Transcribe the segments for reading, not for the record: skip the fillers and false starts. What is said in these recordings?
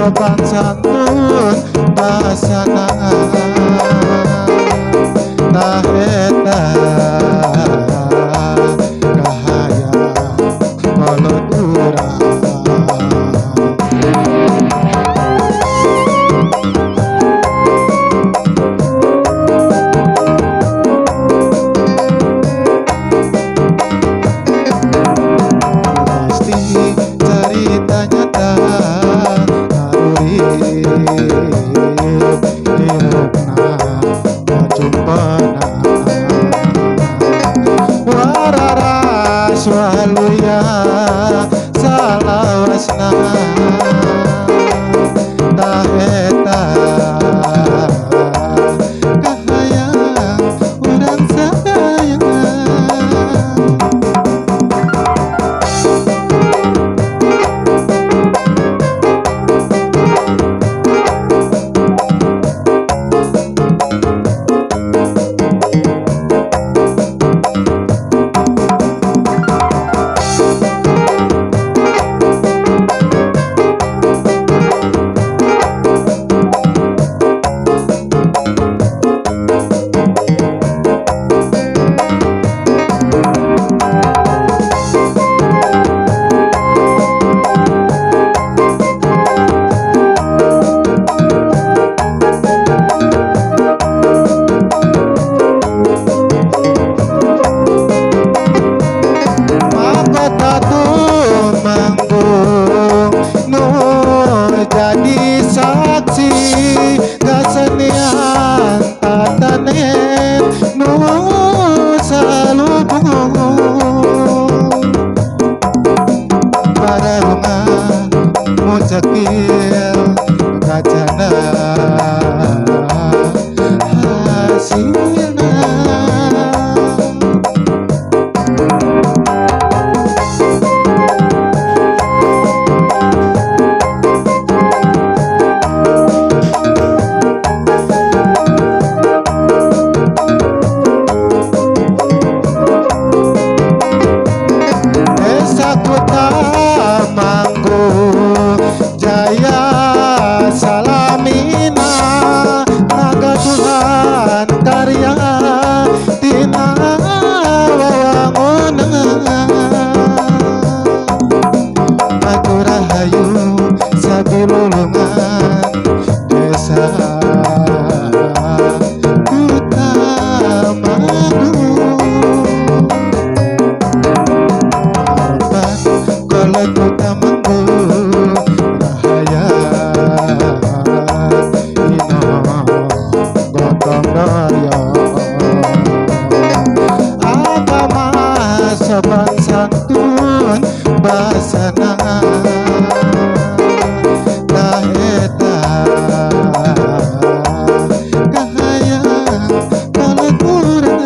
sopan santun basana tah eta kahaya kolot urang. Cerita nyata haruri hirupna kacumpana wararas waluya salawasna tah eta kahayang urang sayang. Jadi saksi kesenian tatanen nu salubung barunga mucekil kacana hasilna. Jaya salamina naga Tuhan karya tina wawangunan aku rahayu sabilulungan desa Kutamadu harapan kalau Kutamadu agama sopan santun basana tah eta kahayang kolot urang.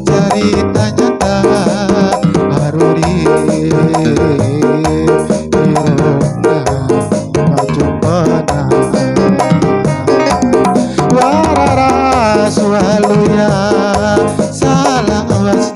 Cerita nyata haruri hirupna kacumpana wararas waluya salawasna